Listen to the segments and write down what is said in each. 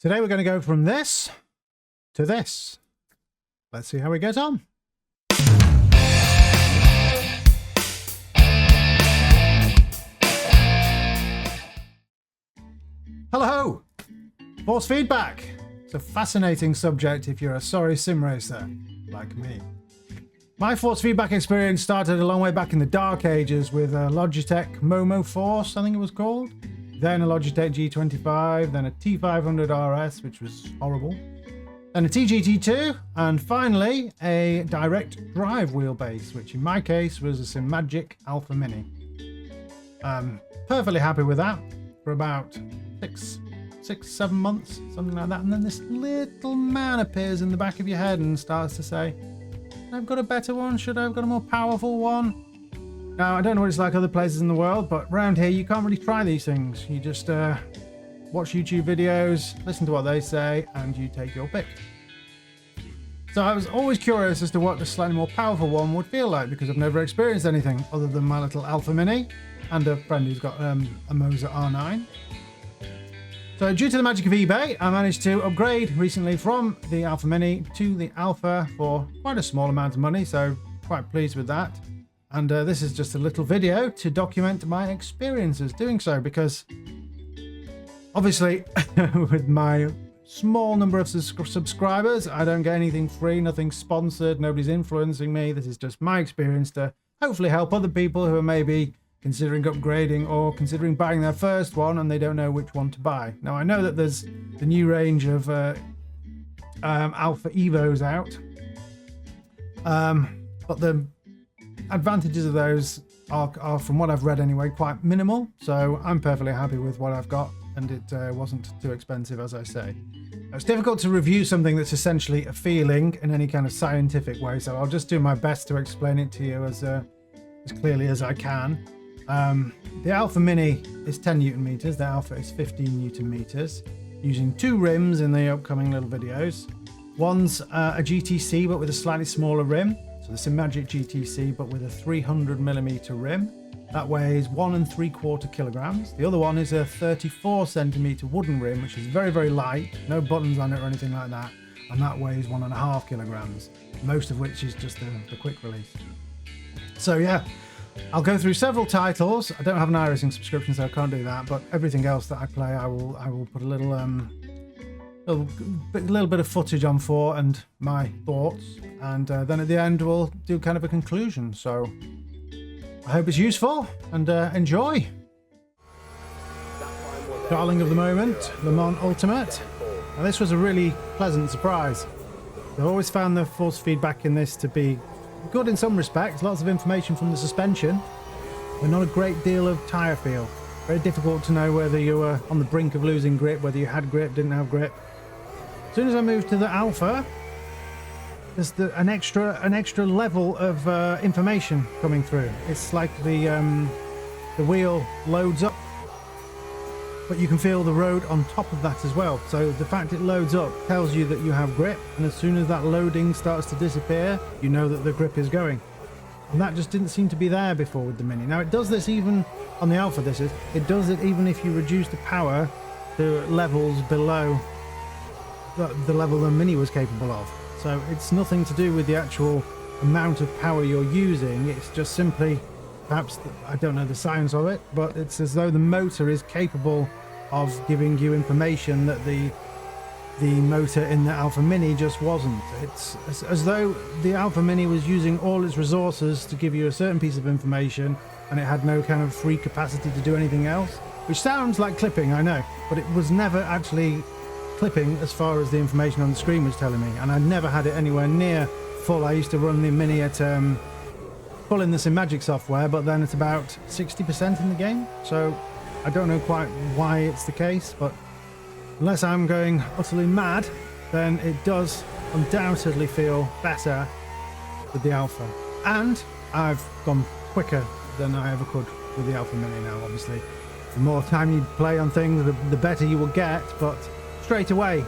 Today we're going to go from this to this. Let's see how we get on. Hello! Force feedback. It's a fascinating subject if you're a sorry sim racer like me. My force feedback experience started a long way back in the dark ages with a Logitech Momo Force, I think it was called. Then a Logitech G25, then a T500 RS, which was horrible. Then a TGT2, and finally a direct drive wheelbase, which in my case was a Simagic Alpha Mini. Perfectly happy with that for about 6-7 months, something like that. And then this little man appears in the back of your head and starts to say, I've got a better one, should I have got a more powerful one? Now, I don't know what it's like other places in the world, but around here you can't really try these things. You just watch YouTube videos, listen to what they say, and you take your pick. So I was always curious as to what the slightly more powerful one would feel like, because I've never experienced anything other than my little Alpha Mini and a friend who's got a Moser R9. So due to the magic of eBay, I managed to upgrade recently from the Alpha Mini to the Alpha for quite a small amount of money, so quite pleased with that. And this is just a little video to document my experiences doing so, because obviously with my small number of subscribers, I don't get anything free, nothing sponsored, nobody's influencing me. This is just my experience to hopefully help other people who are maybe considering upgrading or considering buying their first one and they don't know which one to buy. Now I know that there's the new range of Alpha Evos out, but the advantages of those are, from what I've read anyway, quite minimal. So I'm perfectly happy with what I've got, and it wasn't too expensive, as I say. It's difficult to review something that's essentially a feeling in any kind of scientific way, so I'll just do my best to explain it to you as clearly as I can. The Alpha Mini is 10 Newton meters, the Alpha is 15 Newton meters, using two rims in the upcoming little videos. One's a GTC but with a slightly smaller rim, so the Simagic GTC but with a 300mm rim. That weighs 1 3/4 kilograms. The other one is a 34cm wooden rim, which is very, very light, no buttons on it or anything like that, and that weighs 1.5 kilograms, most of which is just the quick release. So yeah, I'll go through several titles. I don't have an iRacing subscription, so I can't do that, but everything else that I play, I will put a little bit of footage on for and my thoughts, and then at the end we'll do kind of a conclusion. So I hope it's useful, and enjoy. Darling of the moment, Le Mans Ultimate. Now this was a really pleasant surprise. I've always found the force feedback in this to be good in some respects, lots of information from the suspension, but not a great deal of tyre feel. Very difficult to know whether you were on the brink of losing grip, whether you had grip, didn't have grip. As soon as I moved to the Alpha, there's an extra level of information coming through. It's like the wheel loads up, but you can feel the road on top of that as well. So the fact it loads up tells you that you have grip, and as soon as that loading starts to disappear, you know that the grip is going. And that just didn't seem to be there before with the Mini. Now it does this even on the Alpha, it does it even if you reduce the power to levels below the level the Mini was capable of. So it's nothing to do with the actual amount of power you're using, it's just simply, perhaps, I don't know the science of it, but it's as though the motor is capable of giving you information that the motor in the Alpha Mini just wasn't. It's as though the Alpha Mini was using all its resources to give you a certain piece of information, and it had no kind of free capacity to do anything else, which sounds like clipping, I know, but it was never actually clipping as far as the information on the screen was telling me, and I never had it anywhere near full. I used to run the Mini at full in the Simagic software, but then it's about 60% in the game, so I don't know quite why it's the case, but unless I'm going utterly mad, then it does undoubtedly feel better with the Alpha. And I've gone quicker than I ever could with the Alpha Mini now, obviously. The more time you play on things, the better you will get, but straight away,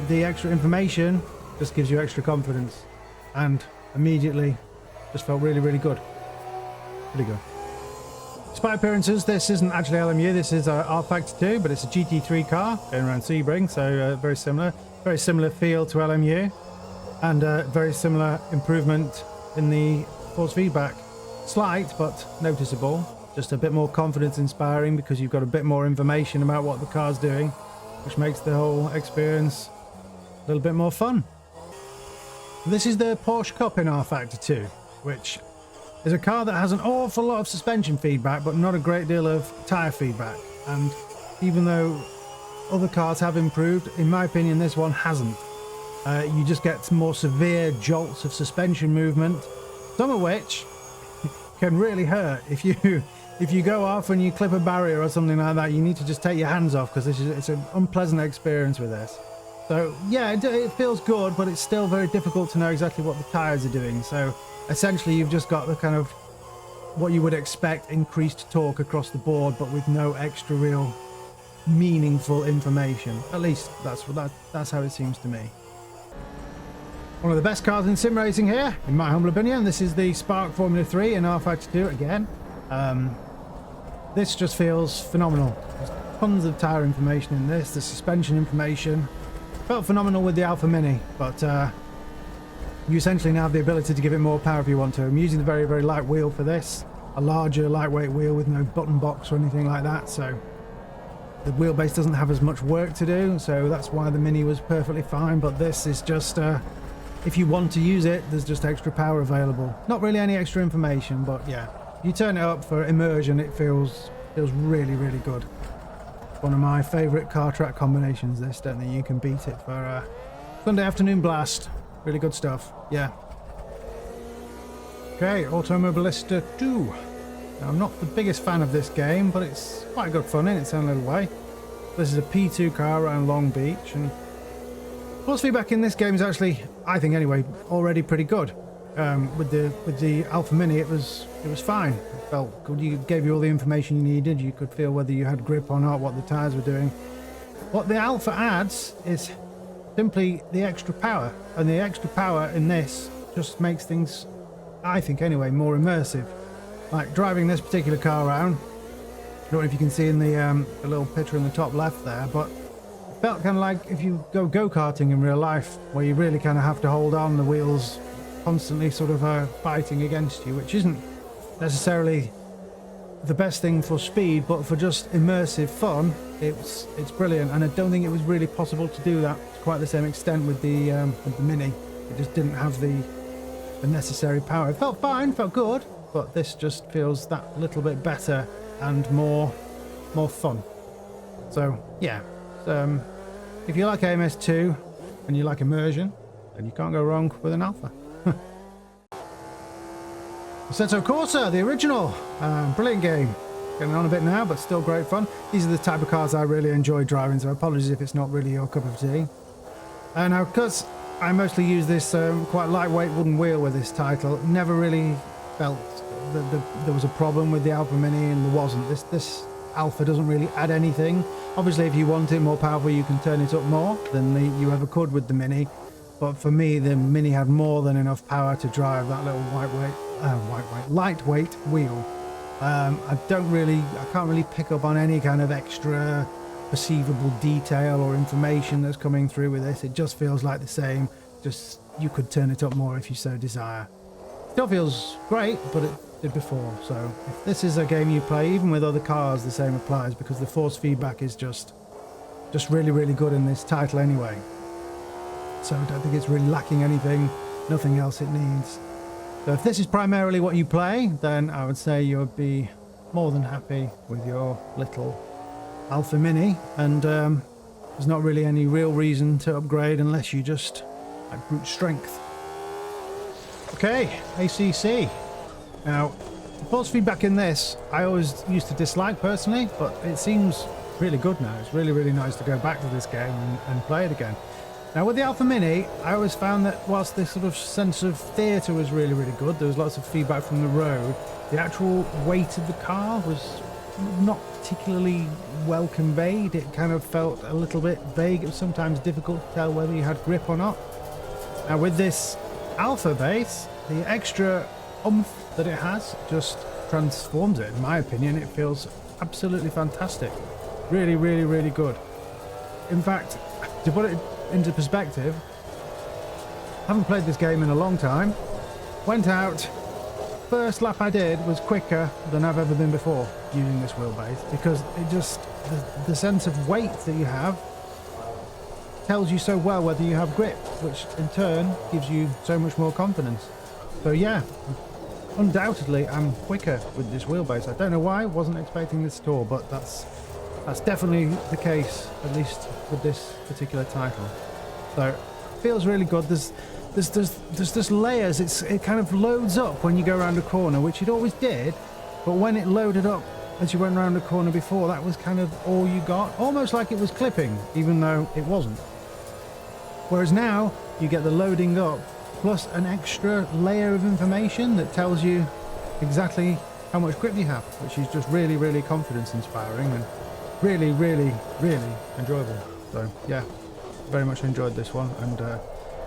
the extra information just gives you extra confidence, and immediately just felt really, really good. Pretty good. Despite appearances, this isn't actually LMU, this is rFactor 2, but it's a GT3 car going around Sebring, so very similar feel to LMU, and very similar improvement in the force feedback. Slight, but noticeable. Just a bit more confidence inspiring because you've got a bit more information about what the car's doing, which makes the whole experience a little bit more fun. This is the Porsche Cup in rFactor 2, which is a car that has an awful lot of suspension feedback, but not a great deal of tyre feedback. And even though other cars have improved, in my opinion, this one hasn't. You just get more severe jolts of suspension movement, some of which can really hurt. If you go off and you clip a barrier or something like that, you need to just take your hands off, because it's an unpleasant experience with this. So yeah, it feels good, but it's still very difficult to know exactly what the tyres are doing. So essentially you've just got the kind of what you would expect, increased torque across the board, but with no extra real meaningful information. At least that's how it seems to me. One of the best cars in sim racing here, in my humble opinion. This is the Spark Formula 3 in rFactor 2 again. This just feels phenomenal. There's tons of tyre information in this, the suspension information. Felt phenomenal with the Alpha Mini, but you essentially now have the ability to give it more power if you want to. I'm using the very, very light wheel for this. A larger, lightweight wheel with no button box or anything like that, so the wheelbase doesn't have as much work to do, so that's why the Mini was perfectly fine. But this is just, if you want to use it, there's just extra power available. Not really any extra information, but yeah. You turn it up for immersion, it feels really, really good. One of my favourite car track combinations, this. Don't think you can beat it for Sunday afternoon blast. Really good stuff, yeah. Okay, Automobilista 2. Now, I'm not the biggest fan of this game, but it's quite good fun in its own little way. This is a P2 car around Long Beach, and force feedback in this game is actually, I think anyway, already pretty good. With the Alpha Mini, it was fine. It felt good. You gave you all the information you needed. You could feel whether you had grip or not, what the tyres were doing. What the Alpha adds is simply the extra power, and the extra power in this just makes things, I think anyway, more immersive. Like driving this particular car around. I don't know if you can see in the little picture in the top left there, but it felt kind of like if you go-karting in real life, where you really kind of have to hold on the wheels constantly sort of fighting against you, which isn't necessarily the best thing for speed, but for just immersive fun, it's brilliant. And I don't think it was really possible to do that to quite the same extent with the Mini. It just didn't have the necessary power. It felt fine, felt good, but this just feels that little bit better and more fun. So yeah, if you like AMS2 and you like immersion, then you can't go wrong with an Alpha. Assetto Corsa, the original. Brilliant game. Getting on a bit now, but still great fun. These are the type of cars I really enjoy driving, so apologies if it's not really your cup of tea. Now, because I mostly use this quite lightweight wooden wheel with this title, never really felt that there was a problem with the Alpha Mini, and there wasn't. This Alpha doesn't really add anything. Obviously, if you want it more powerful, you can turn it up more than you ever could with the Mini. But for me, the Mini had more than enough power to drive that little lightweight wheel. I can't really pick up on any kind of extra perceivable detail or information that's coming through with this. It just feels like the same, just you could turn it up more if you so desire. Still feels great, but it did before. So if this is a game you play, even with other cars, the same applies, because the force feedback is just really, really good in this title anyway. So I don't think it's really lacking anything, nothing else it needs. So if this is primarily what you play, then I would say you would be more than happy with your little Alpha Mini, and there's not really any real reason to upgrade unless you just like brute strength. Okay, ACC. Now, the force feedback in this, I always used to dislike personally, but it seems really good now. It's really, really nice to go back to this game and play it again. Now with the Alpha Mini, I always found that whilst this sort of sense of theatre was really, really good, there was lots of feedback from the road, the actual weight of the car was not particularly well conveyed. It kind of felt a little bit vague. It was sometimes difficult to tell whether you had grip or not. Now with this Alpha base, the extra oomph that it has just transforms it. In my opinion, it feels absolutely fantastic. Really, really, really good. In fact, to put it into perspective, I haven't played this game in a long time. Went out, first lap I did was quicker than I've ever been before using this wheelbase, because it just, the sense of weight that you have tells you so well whether you have grip, which in turn gives you so much more confidence. So yeah, undoubtedly I'm quicker with this wheelbase. I don't know why, wasn't expecting this at all, but that's definitely the case, at least with this particular title. So feels really good. There's just layers. It kind of loads up when you go around a corner, which it always did, but when it loaded up as you went around the corner before, that was kind of all you got, almost like it was clipping, even though it wasn't. Whereas now you get the loading up plus an extra layer of information that tells you exactly how much grip you have, which is just really, really confidence inspiring and really, really, really enjoyable. So yeah, very much enjoyed this one, and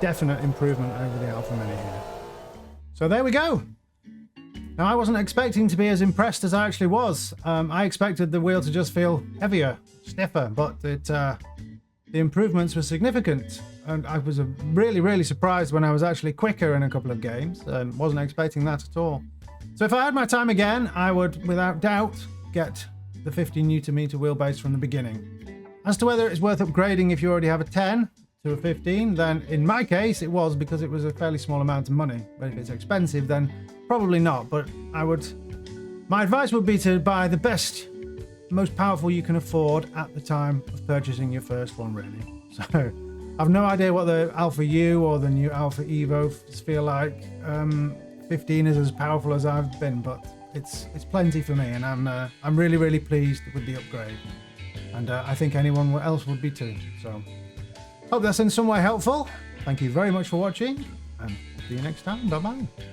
definite improvement over the Alpha Mini here. So there we go. Now, I wasn't expecting to be as impressed as I actually was. I expected the wheel to just feel heavier, stiffer, but the improvements were significant, and I was really, really surprised when I was actually quicker in a couple of games. Wasn't expecting that at all. So if I had my time again, I would without doubt get the 50 Newton meter wheelbase from the beginning. As to whether it's worth upgrading if you already have a 10 to a 15, then in my case it was, because it was a fairly small amount of money. But if it's expensive, then probably not. But my advice would be to buy the best, most powerful you can afford at the time of purchasing your first one, really. So I've no idea what the Alpha U or the new Alpha Evo feel like. 15 is as powerful as I've been, but it's plenty for me, and I'm really, really pleased with the upgrade, and I think anyone else would be too. So hope that's in some way helpful. Thank you very much for watching, and see you next time. Bye bye.